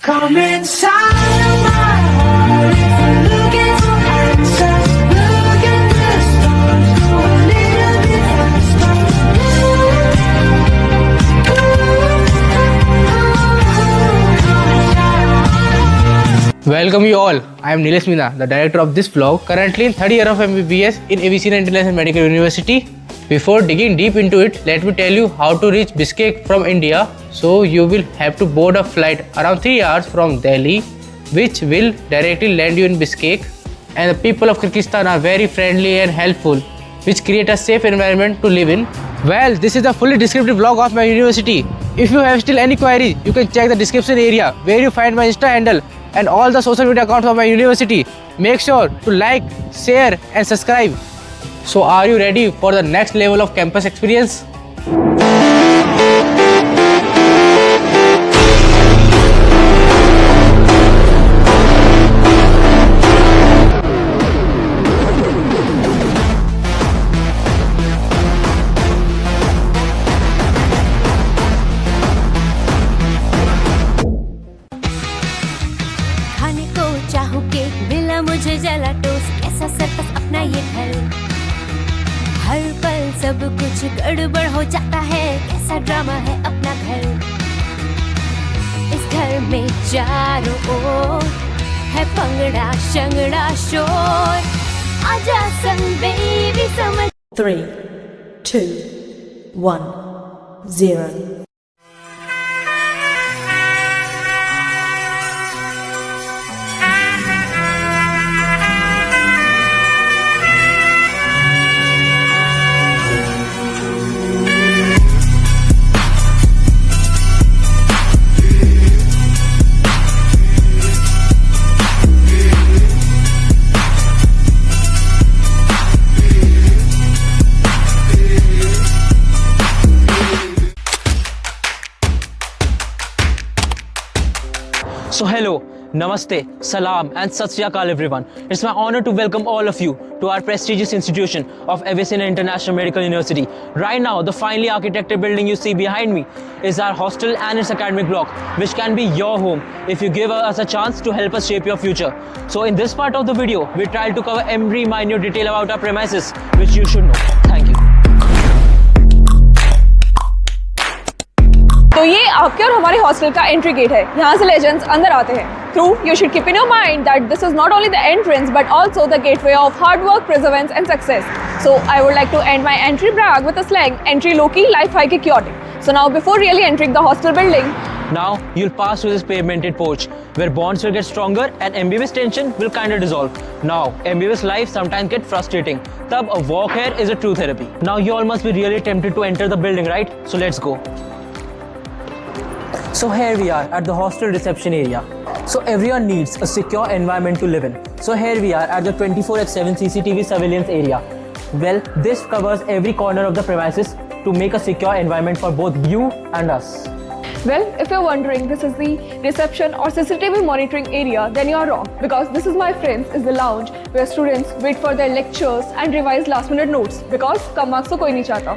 Come inside of my heart if you're looking for answers. Look at the stars, go a little bit faster. Welcome you all. I am Nilesh Meena, the director of this vlog, currently in third year of MBBS in Avicenna International Medical University. Before digging deep into it, let me tell you how to reach Bishkek from India. So you will have to board a flight around 3 hours from Delhi, which will directly land you in Bishkek. And the people of Kyrgyzstan are very friendly and helpful, which create a safe environment to live in. Well, this is a fully descriptive vlog of my university. If you have still any queries, you can check the description area where you find my Insta handle and all the social media accounts of my university. Make sure to like, share and subscribe. So are you ready for the next level of campus experience? खाने को चाहूं cake मिला मुझे जला toast कैसा circus अपना ये घर हर पल सब कुछ गड़बड़ हो जाता है कैसा ड्रामा है अपना घर इस घर में चारों ओर है पंगड़ा शंगड़ा शोर आजा संग बेबी समझ 3, 2, 1, 0. So hello, namaste, salam and sat sri akal everyone. It's my honor to welcome all of you to our prestigious institution of Avicenna International Medical University. Right now, the finely architected building you see behind me is our hostel and its academic block, which can be your home if you give us a chance to help us shape your future. So in this part of the video, we try to cover every minute detail about our premises, which you should know. Thank you. तो ये आपके और हमारे hostel का entry gate है यहाँ से legends अंदर आते हैं through you should keep in your mind that this is not only the entrance but also the gateway of hard work perseverance and success so I would like to end my entry brag with a slang entry low key life high ki chaotic so now before really entering the hostel building Now you'll pass through this pavemented porch where bonds will get stronger and MBBS tension will kind of dissolve. Now MBBS life sometimes get frustrating. Tab a walk here is a true therapy. Now you all must be really tempted to enter the building, right? So let's go. So here we are at the hostel reception area. So everyone needs a secure environment to live in. So here we are at the 24/7 CCTV surveillance area. Well, this covers every corner of the premises to make a secure environment for both you and us. well if you're wondering this is the reception or CCTV monitoring area then you're wrong because this is my friends is the lounge where students wait for their lectures and revise last minute notes because kam marks to koi nahi chahta.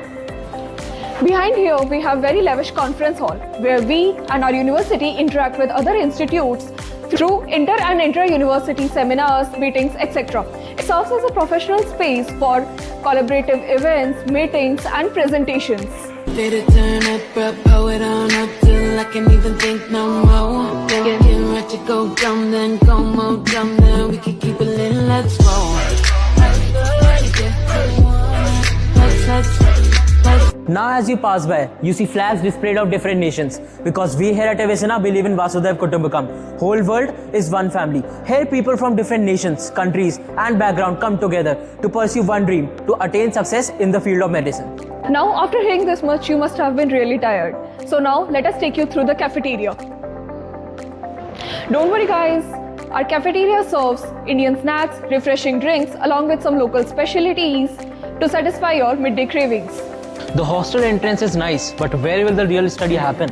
Behind here, we have very lavish conference hall where we and our university interact with other institutes through inter and inter-university seminars, meetings, etc. It serves as a professional space for collaborative events, meetings and presentations. Did it turn up, blow it on up till I can't even think no more. Getting ready to go dumb, then go more dumb, then we can keep it lit, let's roll. Now as you pass by, you see flags displayed of different nations because we here at Avicenna believe in Vasudhaiv Kutumbakam. Whole world is one family. Here people from different nations, countries and background come together to pursue one dream, to attain success in the field of medicine. Now, after hearing this much, you must have been really tired. So now, let us take you through the cafeteria. Don't worry guys, our cafeteria serves Indian snacks, refreshing drinks along with some local specialties to satisfy your midday cravings. The hostel entrance is nice, but where will the real study happen?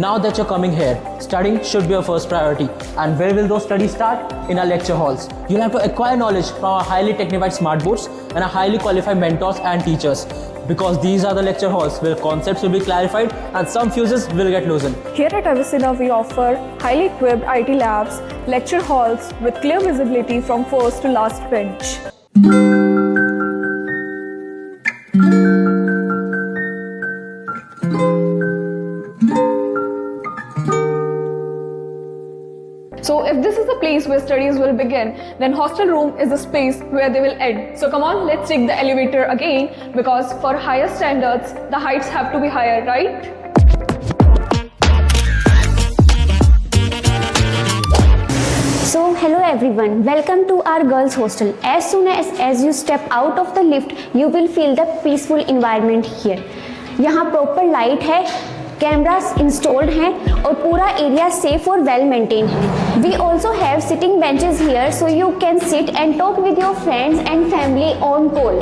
Now that you're coming here, studying should be your first priority. And where will those studies start? In our lecture halls. You'll have to acquire knowledge from our highly technified smart boards and our highly qualified mentors and teachers. because these are the lecture halls where concepts will be clarified and some fuses will get loosened. Here at Avicenna, we offer highly equipped IT labs, lecture halls with clear visibility from first to last bench. So if this is the place where studies will begin, then hostel room is the space where they will end. So come on, let's take the elevator again, because for higher standards, the heights have to be higher, right? So hello everyone, welcome to our girls hostel. As soon as you step out of the lift, you will feel the peaceful environment here. यहाँ proper light है, cameras installed हैं और पूरा area safe और well maintain है. We also have sitting benches here so you can sit and talk with your friends and family on call.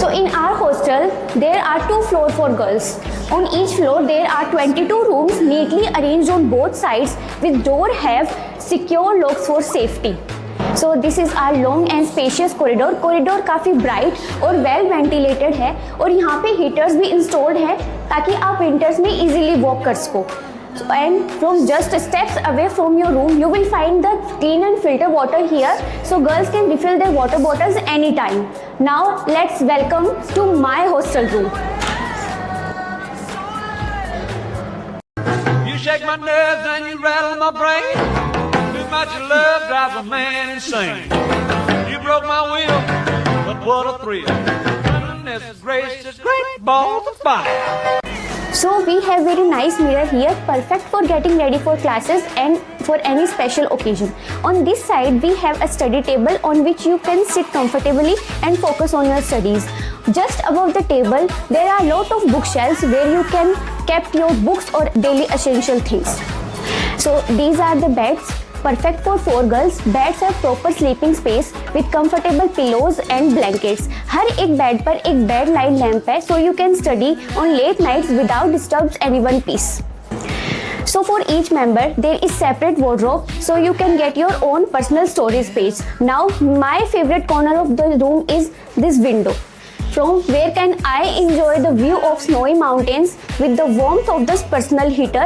So in our hostel there are 2 floors for girls. On each floor there are 22 rooms neatly arranged on both sides with door have secure locks for safety. So this is our long and spacious corridor. Corridor काफ़ी bright और well ventilated है और यहाँ पे heaters भी installed है ताकि आप विंटर्स में इजीली वॉक कर सको. And from just steps away from your room, you will find the clean and filter water here, so girls can refill their water bottles anytime. Now let's welcome to my hostel room. You shake my nerves and you rattle my brain. Too much love drives a man insane. You broke my will, but what a thrill. Goodness gracious, great balls of fire. So we have very nice mirror here, perfect for getting ready for classes and for any special occasion. On this side we have a study table on which you can sit comfortably and focus on your studies. Just above the table there are lot of bookshelves where you can keep your books or daily essential things. So these are the beds. Perfect for 4 girls. Beds have proper sleeping space with comfortable pillows and blankets. हर एक bed पर एक bed light lamp है, so you can study on late nights without disturbs anyone's peace. So for each member there is separate wardrobe, so you can get your own personal storage space. Now my favorite corner of the room is this window, from where can I enjoy the view of snowy mountains with the warmth of this personal heater.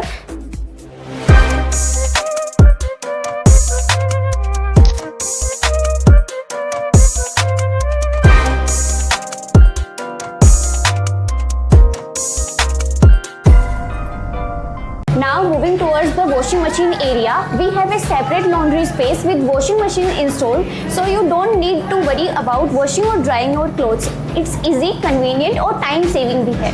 Now moving towards the washing machine area, we have a separate laundry space with washing machine installed, so you don't need to worry about washing or drying your clothes. It's easy, convenient और time saving भी है.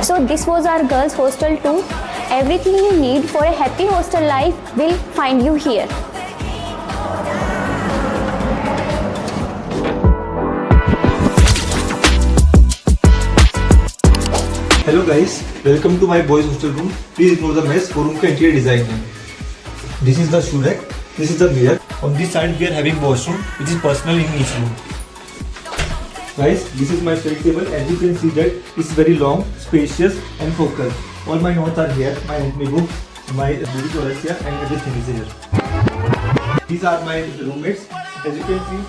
So this was our girls hostel too. Everything you need for a happy hostel life will find you here. Hello guys, welcome to my boys hostel room. Please ignore the mess. वो room का interior design है. This is the shoe rack. This is the mirror. On this side we are having washroom, which is personal in each room. Guys, this is my study table. As you can see that it's very long, spacious and focused. All my notes are here. My anatomy book, my beauty products here, and everything is here. These are my roommates. As you can see.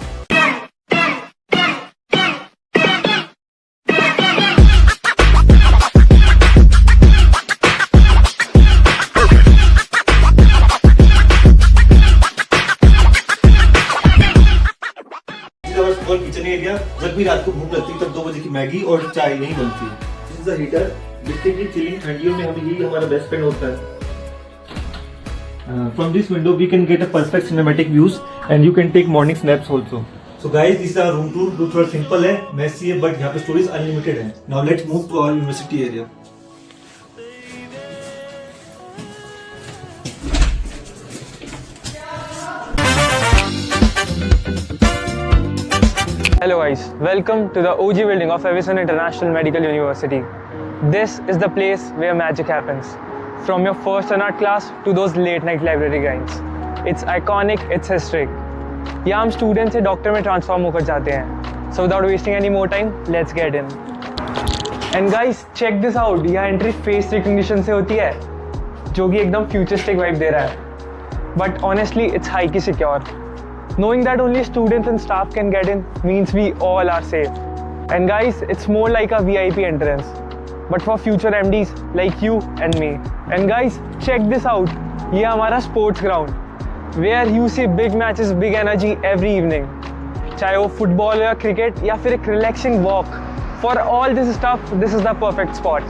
और kitchen area, जब भी रात को भूख लगती है तब 2 बजे की मैगी और चाय यही बनती है. This is the heater, basically chilling ठंडियों में हमें यही हमारा बेस्ट फ्रेंड होता है. From this window we can get a perfect cinematic views and you can take morning snaps also. So guys, this is our room tour. जो थोड़ा simple है, messy है, but यहाँ पे स्टोरेज अनलिमिटेड है. Now let's move to our university area. Hello guys, welcome to the OG building of Avicenna International Medical University. This is the place where magic happens. From your first art class to those late night library grinds. It's iconic, it's historic. यहाँ हम student से doctor में transform होकर जाते हैं. So without wasting any more time, let's get in. And guys check this out, यह entry face recognition से होती है जो कि एकदम फ्यूचरिस्टिक वाइब दे रहा है, but honestly it's highly secure. Knowing that only students and staff can get in means we all are safe. And guys, it's more like a VIP entrance, but for future MDs like you and me. And guys, check this out. ये हमारा sports ground, where you see big matches, big energy every evening. चाहे वो football या cricket या फिर एक relaxing walk. For all this stuff, this is the perfect spot.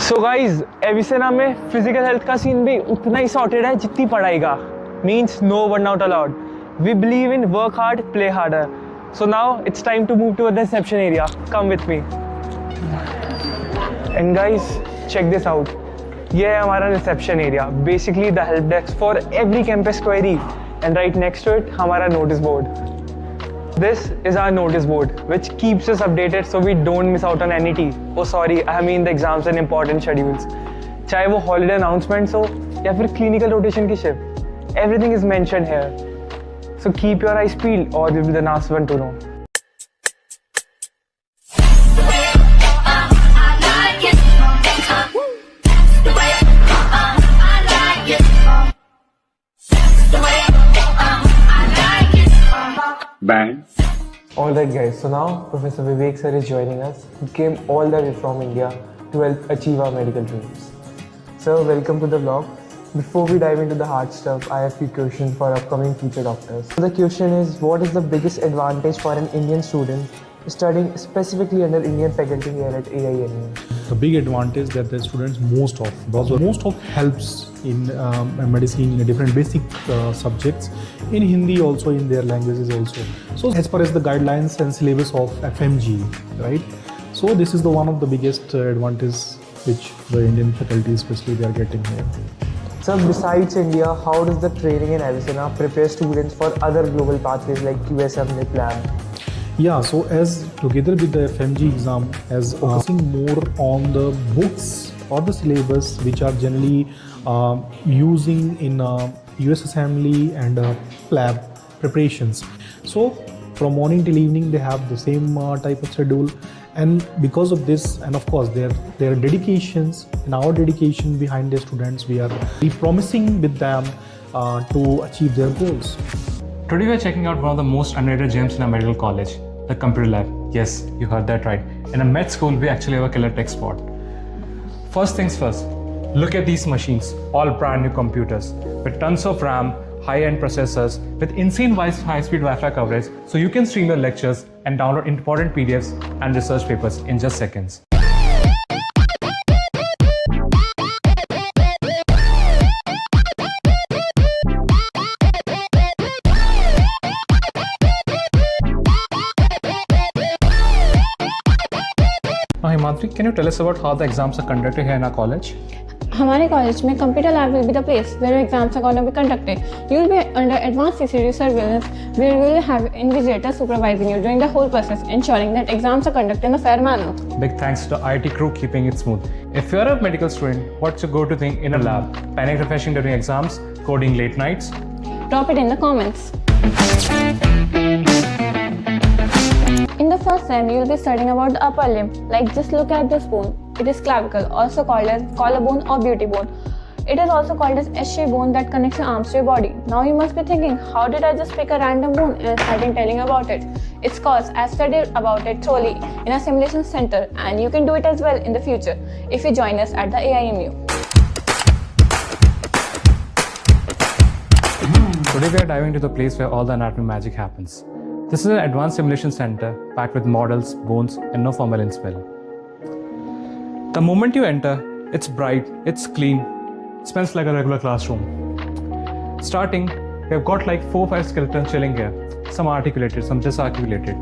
So guys, Avicenna में physical health का सीन भी उतना ही सॉर्टेड है जितनी पढ़ाई का. Means no burnout allowed. We believe in work hard, play harder. So now it's time to move to the reception area. Come with me. And guys check this out. ये है हमारा reception area, basically the help desk for every campus query. And right next to it हमारा notice board. This is our notice board, which keeps us updated so we don't miss out on any tea. Oh sorry, I mean the exams and important schedules. चाहे वो holiday announcements हो या फिर clinical rotation की shift, everything is mentioned here. So keep your eyes peeled or you'll be the last one to know. Bang. Alright guys, so now Professor Vivek sir is joining us. He came all the way from India to help achieve our medical dreams. Sir, welcome to the vlog. Before we dive into the hard stuff, I have a few questions for upcoming future doctors. So the question is, what is the biggest advantage for an Indian student studying specifically under Indian faculty here at AIMU? The big advantage that the students most of helps in medicine in different basic subjects in Hindi, also in their languages also. So as far as the guidelines and syllabus of FMG, right? So this is the one of the biggest advantage which the Indian faculty especially they are getting here. So besides India, how does the training in Avicenna prepare students for other global pathways like QSM, NIPLAN? Yeah, so as together with the FMG exam, as focusing more on the books or the syllabus which are generally using in US Assembly and lab preparations. So from morning till evening they have the same type of schedule, and because of this and of course their dedications and our dedication behind the students, we are promising with them to achieve their goals. Today we are checking out one of the most underrated gems in our medical college, the computer lab. Yes, you heard that right. In a med school, we actually have a killer tech spot. First things first, look at these machines, all brand new computers with tons of RAM, high-end processors, with insane high-speed Wi-Fi coverage, so you can stream your lectures and download important PDFs and research papers in just seconds. Now Himadri, can you tell us about how the exams are conducted here in our college? हमारे college में computer lab will be the place where exams are going to be conducted. You will be under advanced CCTV surveillance where you will have invigilators supervising you during the whole process, ensuring that exams are conducted in a fair manner. Big thanks to the IT crew keeping it smooth. If you're a medical student, what's your go-to thing in a lab? Panic refreshing during exams? Coding late nights? Drop it in the comments. In the first sem, you will be studying about the upper limb. Like, just look at this bone. It is clavicle, also called as collarbone or beauty bone. It is also called as S-shaped bone that connects your arms to your body. Now you must be thinking, how did I just pick a random bone and starting telling about it? It's cause I studied about it thoroughly in a simulation center, and you can do it as well in the future if you join us at the AIMU. Today we are diving into the place where all the anatomy magic happens. This is an advanced simulation center packed with models, bones, and no formalin smell. The moment you enter, it's bright, it's clean, it smells like a regular classroom. Starting, we have got like 4-5 skeletons chilling here, some articulated, some disarticulated.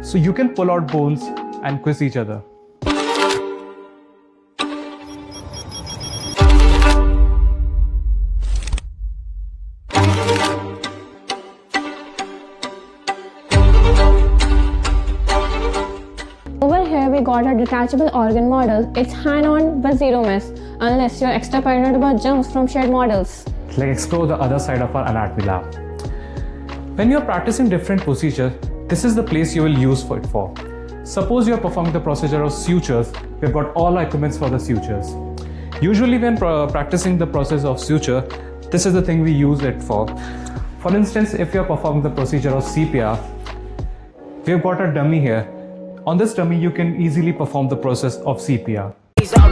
So you can pull out bones and quiz each other. got a detachable organ model, it's hand-on but zero mess, unless you're extra paranoid about germs from shared models. Like explore the other side of our anatomy lab. When you're practicing different procedures, this is the place you will use for it for. Suppose you're performing the procedure of sutures, we've got all our equipments for the sutures. Usually when practicing the process of suture, this is the thing we use it for. For instance, if you're performing the procedure of CPR, we've got a dummy here. On this dummy, you can easily perform the process of CPR.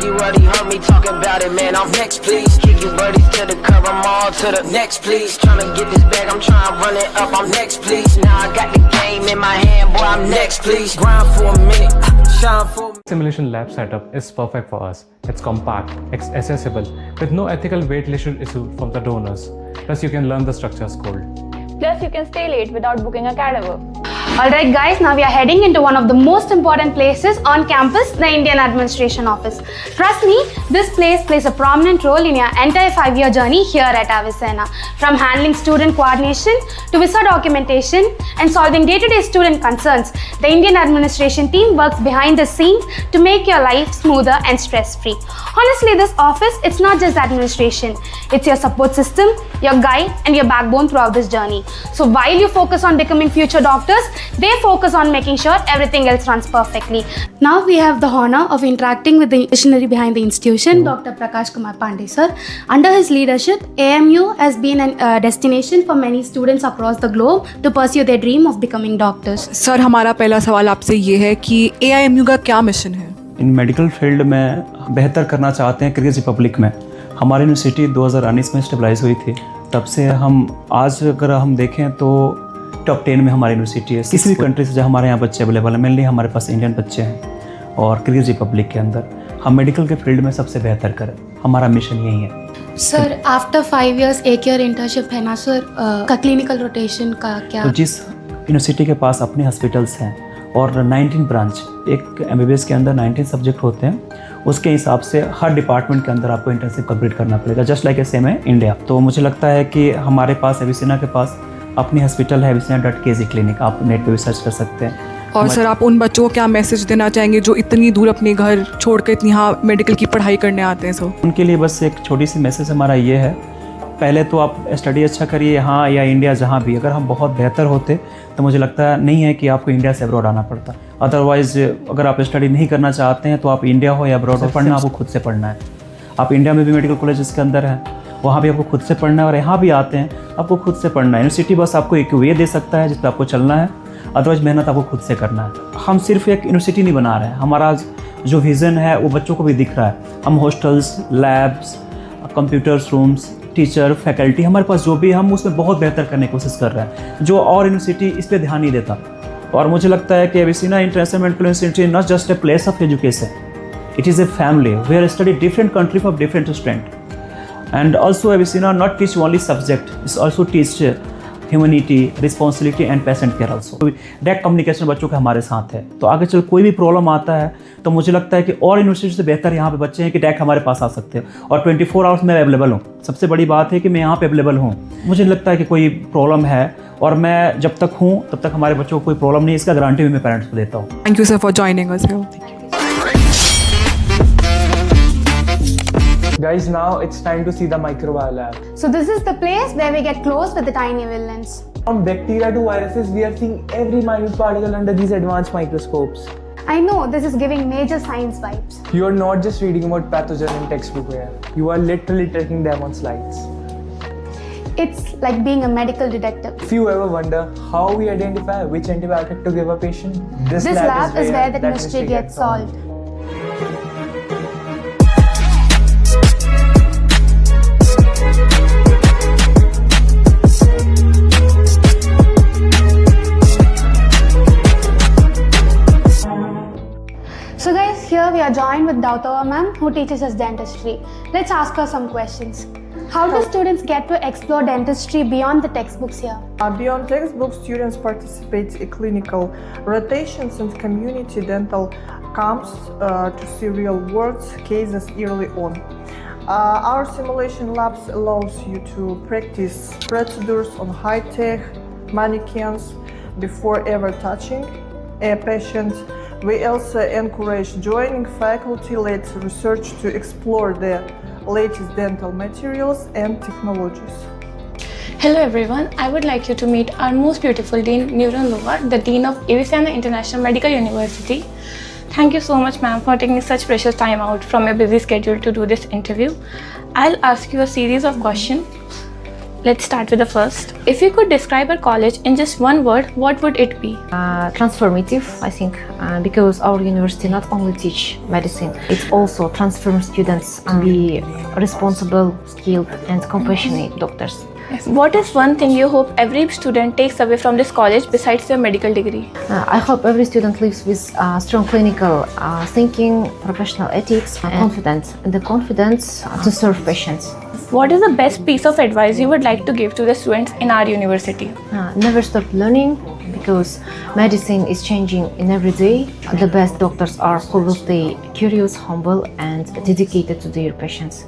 You already heard me talking about it, man. I'm next, please. Kick you birdies to the curb, I'm all to the next, please. Tryna get this bag, I'm tryna run it up, I'm next, please. Now I got the game in my hand, boy, I'm next, please. Grind for a minute, shine for a minute. Simulation lab setup is perfect for us. It's compact, it's accessible, with no ethical weight issue from the donors. Plus, you can learn the structures cold. Plus, you can stay late without booking a cadaver. Alright guys, now we are heading into one of the most important places on campus, the Indian Administration Office. Trust me, this place plays a prominent role in your entire 5-year journey here at Avicenna. From handling student coordination to visa documentation and solving day-to-day student concerns, the Indian administration team works behind the scenes to make your life smoother and stress-free. Honestly, this office, it's not just administration. It's your support system, your guide and your backbone throughout this journey. So while you focus on becoming future doctors, they focus on making sure everything else runs perfectly. Now we have the honor of interacting with the visionary behind the institution, Dr. Prakash Kumar Pandey sir. Under his leadership, AMU has been a destination for many students across the globe to pursue their dream of becoming doctors. Sir हमारा पहला सवाल आपसे ये है कि AIMU का क्या mission है? इन मेडिकल फील्ड में बेहतर करना चाहते हैं किर्गिज़ रिपब्लिक में। हमारी यूनिवर्सिटी 2019 में स्टेबलाइज हुई थी, तब से हम आज अगर हम देखें तो टॉप 10 में हमारी यूनिवर्सिटी है। किसी भी कंट्री से जहाँ हमारे यहाँ बच्चे अवेलेबल हैं, मेनली हमारे पास इंडियन बच्चे हैं और किर्गिज़ रिपब्लिक के अंदर हम मेडिकल के फील्ड में सबसे बेहतर करें, हमारा मिशन यही है। Sir after 5 years 1 year internship है ना सर, का क्लिनिकल रोटेशन का क्या? तो जिस यूनिवर्सिटी के पास अपने हॉस्पिटल्स हैं और 19 ब्रांच, एक MBBS के अंदर 19 सब्जेक्ट होते हैं, उसके हिसाब से हर डिपार्टमेंट के अंदर आपको इंटर्नशिप कंप्लीट करना पड़ेगा, जस्ट लाइक ए सेम है इंडिया। तो मुझे लगता है कि हमारे पास एविसेना के पास अपनी हॉस्पिटल है, एविसेना.kz क्लिनिक, आप नेट पे भी सर्च कर सकते हैं। और सर आप उन बच्चों को क्या मैसेज देना चाहेंगे जो इतनी दूर अपने घर छोड़कर इतनी यहाँ मेडिकल की पढ़ाई करने आते हैं? सर उनके लिए बस एक छोटी सी मैसेज हमारा ये है, पहले तो आप स्टडी अच्छा करिए यहाँ या इंडिया जहाँ भी। अगर हम बहुत बेहतर होते तो मुझे लगता नहीं है कि आपको इंडिया से अब्रॉड आना पड़ता। अदरवाइज़ अगर आप स्टडी नहीं करना चाहते हैं तो आप इंडिया हो या अब्रॉड हो, पढ़ना आपको खुद से पढ़ना है। आप इंडिया में भी मेडिकल कॉलेजेस के अंदर हैं, वहाँ भी आपको खुद से पढ़ना है, और यहाँ भी आते हैं आपको खुद से पढ़ना है। यूनिवर्सिटी बस आपको एक वे दे सकता है जिस पर आपको चलना है, अदरवाइज मेहनत आपको खुद से करना है। हम सिर्फ एक यूनिवर्सिटी नहीं बना रहे हैं, हमारा जो विज़न है वो बच्चों को भी दिख रहा है। हम hostels, labs, computers rooms, teacher, faculty, हमारे पास जो भी, हम उसमें बहुत बेहतर करने की कोशिश कर रहे हैं, जो और यूनिवर्सिटी इस पर ध्यान नहीं देता। और मुझे लगता है कि Avicenna International Medical University not just a place of education, it is a family where study different country from different student, and also Avicenna not teach only subject, it's also teach humanity, responsibility and patient care also. Direct communication बच्चों के हमारे साथ है, तो आगे चल कोई भी प्रॉब्लम आता है तो मुझे लगता है कि और यूनिवर्सिटी से बेहतर यहाँ पे बच्चे हैं कि डायरेक्ट हमारे पास आ सकते हैं और 24 आवर्स में अवेलेबल हूँ। सबसे बड़ी बात है कि मैं यहाँ पे अवेलेबल हूँ। मुझे लगता है कि कोई प्रॉब्लम है और मैं जब तक हूँ तब तक हमारे बच्चों को कोई प्रॉब्लम नहीं, इसका गारंटी भी मैं पेरेंट्स को देता हूँ। Thank you sir for joining us here. Guys, now it's time to see the microbiome lab. So this is the place where we get close with the tiny villains. From bacteria to viruses, we are seeing every minute particle under these advanced microscopes. I know this is giving major science vibes. You are not just reading about pathogen in textbook here. You are literally tracking them on slides. It's like being a medical detective. If you ever wonder how we identify which antibiotic to give a patient, this lab is where that mystery gets solved. So guys, here we are joined with Dautawa ma'am who teaches us dentistry. Let's ask her some questions. How do students get to explore dentistry beyond the textbooks here? Beyond textbooks, students participate in clinical rotations and community dental camps to see real-world cases early on. Our simulation labs allows you to practice procedures on high-tech mannequins before ever touching a patient. We also encourage joining faculty-led research to explore the latest dental materials and technologies. Hello everyone, I would like you to meet our most beautiful Dean, Nurun Lovar, the Dean of Avicenna International Medical University. Thank you so much, ma'am, for taking such precious time out from your busy schedule to do this interview. I'll ask you a series of questions. Let's start with the first. If you could describe our college in just one word, what would it be? Transformative, I think, because our university not only teach medicine, it also transforms students to be responsible, skilled, and compassionate doctors. Yes. What is one thing you hope every student takes away from this college besides their medical degree? I hope every student lives with strong clinical thinking, professional ethics, and confidence, and the confidence to serve patients. What is the best piece of advice you would like to give to the students in our university? Never stop learning, because medicine is changing in every day. The best doctors are who will stay curious, humble, and dedicated to their patients.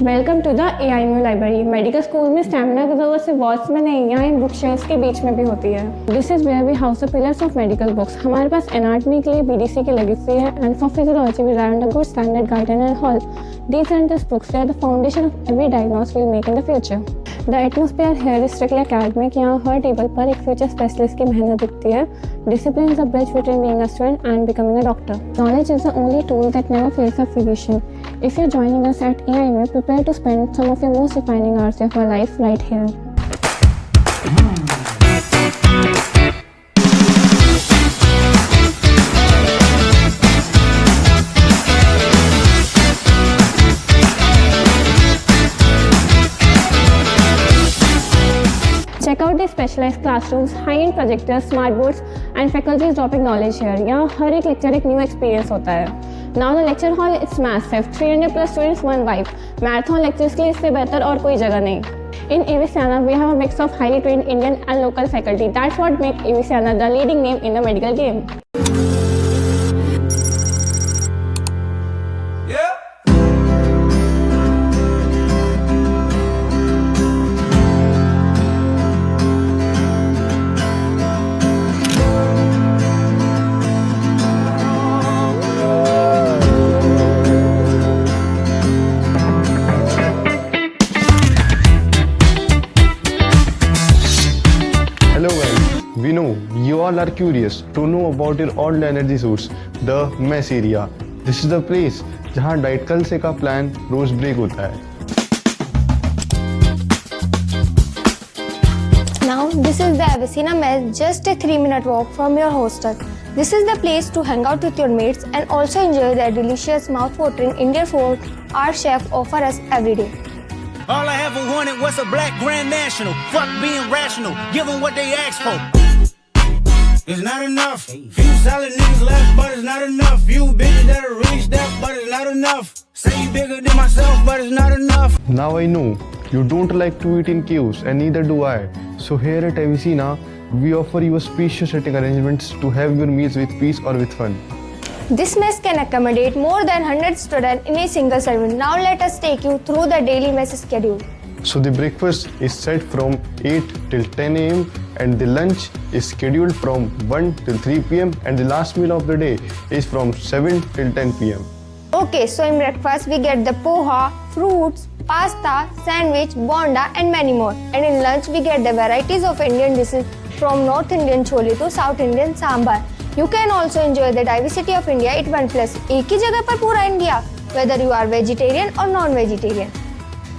Welcome to the AIMU library. Medical school में stamina की जरूरत सिर्फ walls में नहीं, यहाँ in book shelves के बीच में भी होती है। This is where we house the pillars of medical books. हमारे पास एनाटॉमी के लिए BDC की लेगेसी है, and for physiology we round a good standard garden and hall. These and these books are the foundation of every diagnosis we'll make in the future. The atmosphere here is strictly academic. यहाँ हर table पर एक future specialist की मेहनत दिखती है. Discipline is the bridge between being a student and becoming a doctor. Knowledge is the only tool that never fails a physician. If you're joining us at AIMU, prepare to spend some of your most defining hours of your life right here. Check out the specialized classrooms, high-end projectors, smart boards, and faculty is dropping knowledge here. यहाँ हर एक lecture एक new experience होता है. Now the lecture hall is massive, 300 plus students, one vibe. Marathon lectures के लिए इससे बेहतर और कोई जगह नहीं. In Avicenna, we have a mix of highly trained Indian and local faculty. That's what makes Avicenna the leading name in the medical game. We know you all are curious to know about your old energy source, the mess area. This is the place जहाँ diet culture का plan रोज break होता है. Now this is the Avicenna mess, just a 3-minute walk from your hostel. This is the place to hang out with your mates and also enjoy the delicious mouth-watering Indian food our chef offers us every day. All I ever wanted was a black grand national. Fuck being rational, give them what they ask for. It's not enough. Few solid niggas left, but it's not enough. Few bitches that'll reach that, but it's not enough. Say you bigger than myself, but it's not enough. Now I know you don't like to eat in chaos, and neither do I. So here at Avicenna, we offer you a spacious setting arrangements to have your meals with peace or with fun. This mess can accommodate more than 100 students in a single serving. Now let us take you through the daily mess schedule. So the breakfast is set from 8 till 10 a.m. and the lunch is scheduled from 1 till 3 p.m. and the last meal of the day is from 7 till 10 p.m. Okay, so in breakfast we get the poha, fruits, pasta, sandwich, bonda and many more. And in lunch we get the varieties of Indian dishes from North Indian chole to South Indian sambar. You can also enjoy the diversity of India at one place. एक ही जगह पर पूरा India, whether you are vegetarian or non-vegetarian.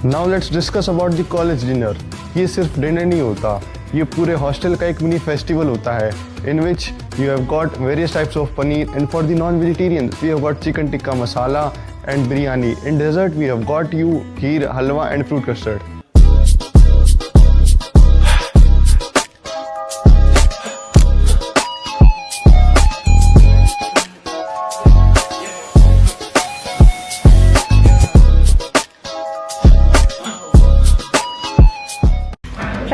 Now let's discuss about the college dinner. ये सिर्फ dinner नहीं होता, ये पूरे हॉस्टल का एक मिनी फेस्टिवल होता है, in which you have got various types of paneer, and for the non-vegetarians we have got chicken tikka masala and biryani. In dessert we have got you kheer, halwa and fruit custard.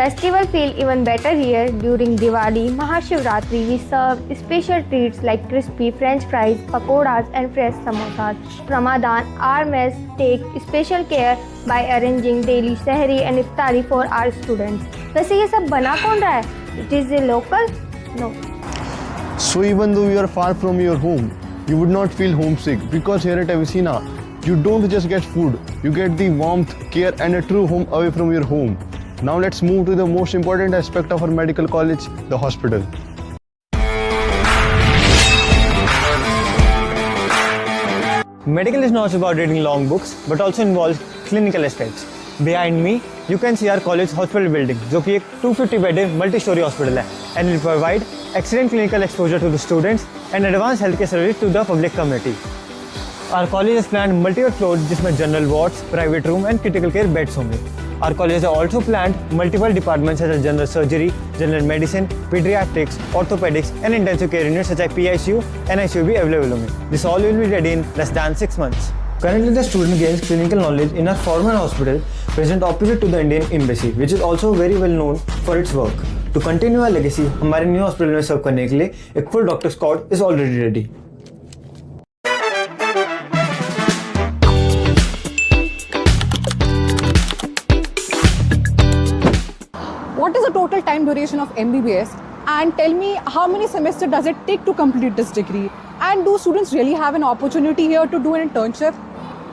festival feel even better here. During Diwali, Mahashivratri, we serve special treats like crispy French fries, pakoras and fresh samosas. Ramadan, our mess take special care by arranging daily sehri and iftari for our students. वैसे ये सब बना कौन रहा है? It is the local? No. So even though you are far from your home, you would not feel homesick because here at Avicenna, you don't just get food, you get the warmth, care and a true home away from your home. Now let's move to the most important aspect of our medical college, the hospital. Medical is not just about reading long books, but also involves clinical aspects. Behind me, you can see our college hospital building, जो कि एक 250-bedded multi-story hospital है, and it will provide excellent clinical exposure to the students and advanced healthcare service to the public community. Our college has planned multiple floors, जिसमें general wards, private room and critical care beds होंगे. Our college has also planned multiple departments such as general surgery, general medicine, pediatrics, orthopedics and intensive care units such as PICU and ICU भी available होंगे. This all will be ready in less than 6 months. Currently, the student gains clinical knowledge in a former hospital present opposite to the Indian Embassy, which is also very well known for its work. To continue our legacy, हमारे new hospital में serve करने के लिए एक full doctor squad is already ready. What is the total time duration of MBBS? And tell me, how many semesters does it take to complete this degree? And do students really have an opportunity here to do an internship?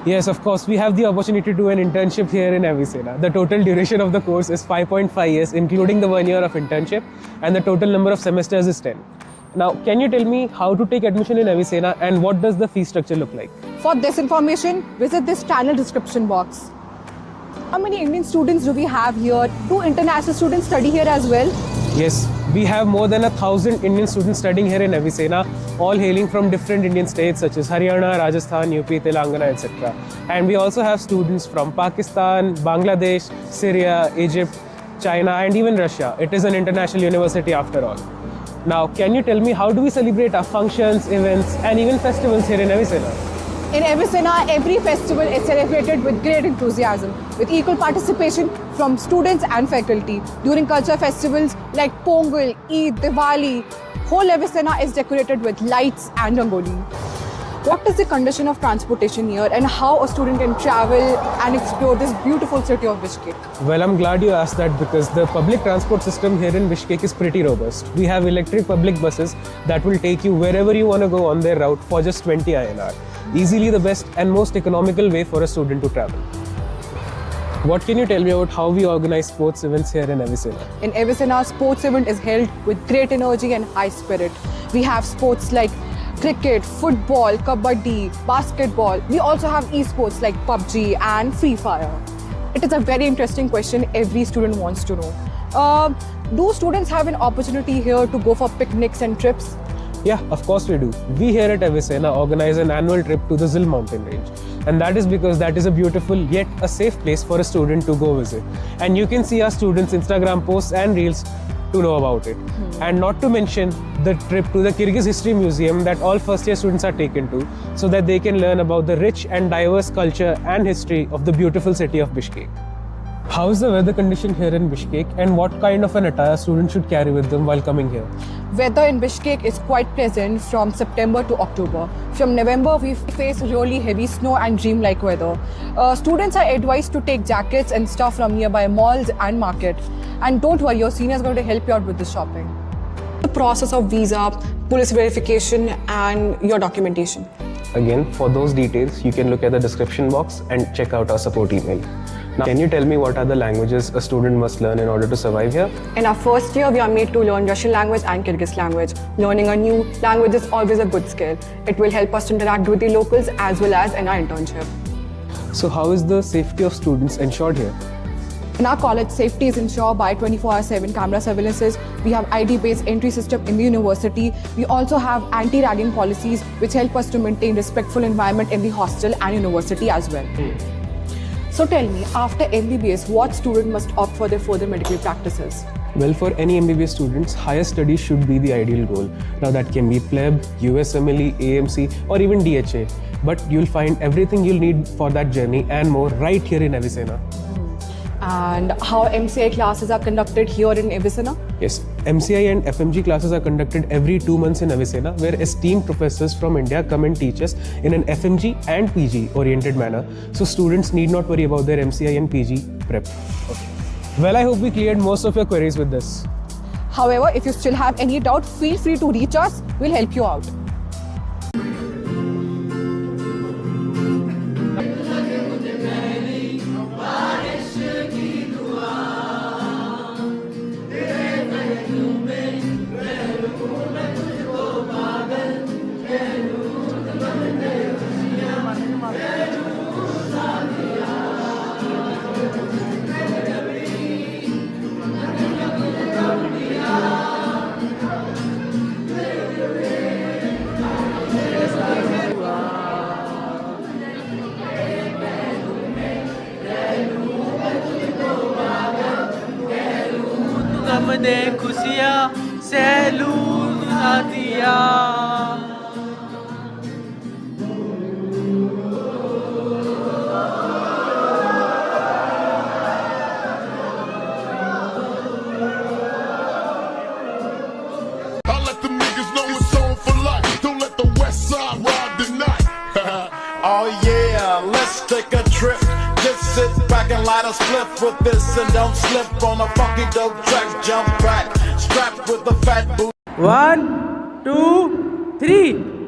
Yes, of course, we have the opportunity to do an internship here in Avicenna. The total duration of the course is 5.5 years, including the 1 year of internship, and the total number of semesters is 10. Now, can you tell me how to take admission in Avicenna and what does the fee structure look like? For this information, visit this channel description box. How many Indian students do we have here? Do international students study here as well? Yes, we have more than 1,000 Indian students studying here in Avicenna, all hailing from different Indian states such as Haryana, Rajasthan, UP, Telangana, etc. And we also have students from Pakistan, Bangladesh, Syria, Egypt, China and even Russia. It is an international university after all. Now, can you tell me how do we celebrate our functions, events and even festivals here in Avicenna? In Avicenna, every festival is celebrated with great enthusiasm, with equal participation from students and faculty. During cultural festivals like Pongal, Eid, Diwali, whole Avicenna is decorated with lights and rangoli. What is the condition of transportation here and how a student can travel and explore this beautiful city of Bishkek? Well, I'm glad you asked that because the public transport system here in Bishkek is pretty robust. We have electric public buses that will take you wherever you want to go on their route for just 20 INR. Easily the best and most economical way for a student to travel. What can you tell me about how we organize sports events here in Avicenna? In Avicenna, sports event is held with great energy and high spirit. We have sports like cricket, football, kabaddi, basketball. We also have esports like PUBG and Free Fire. It is a very interesting question every student wants to know. Do students have an opportunity here to go for picnics and trips? Yeah, of course we do. We here at Avicenna organize an annual trip to the Zil mountain range. And that is because that is a beautiful yet a safe place for a student to go visit. And you can see our students' Instagram posts and reels to know about it. And not to mention the trip to the Kyrgyz History Museum that all first year students are taken to so that they can learn about the rich and diverse culture and history of the beautiful city of Bishkek. How is the weather condition here in Bishkek and what kind of an attire students should carry with them while coming here? Weather in Bishkek is quite pleasant from September to October. From November, we face really heavy snow and dream-like weather. Students are advised to take jackets and stuff from nearby malls and market. And don't worry, your senior is going to help you out with the shopping. The process of visa, police verification and your documentation. Again, for those details, you can look at the description box and check out our support email. Now, can you tell me what are the languages a student must learn in order to survive here? In our first year, we are made to learn Russian language and Kyrgyz language. Learning a new language is always a good skill. It will help us to interact with the locals as well as in our internship. So how is the safety of students ensured here? In our college, safety is ensured by 24/7 camera surveillances. We have ID-based entry system in the university. We also have anti-ragging policies which help us to maintain respectful environment in the hostel and university as well. So tell me, after MBBS, what student must opt for their further medical practices? Well, for any MBBS students, higher studies should be the ideal goal. Now that can be PLEB, USMLE, AMC or even DHA. But you'll find everything you'll need for that journey and more right here in Avicenna. and how MCI classes are conducted here in Avicenna? Yes, MCI and FMG classes are conducted every 2 months in Avicenna, where esteemed professors from India come and teach us in an FMG and PG oriented manner. So students need not worry about their MCI and PG prep. Well, I hope we cleared most of your queries with this. However, if you still have any doubt, feel free to reach us. We'll help you out. हमने खुशियाँ salon ना दिया I let them niggas know it's on for life. Don't let the west side ride tonight. Oh yeah, let's take a trip. Just sit back and light a spliff with this and don't slip on a funky dope track. Jump back, strapped with a fat boot. 1, 2, 3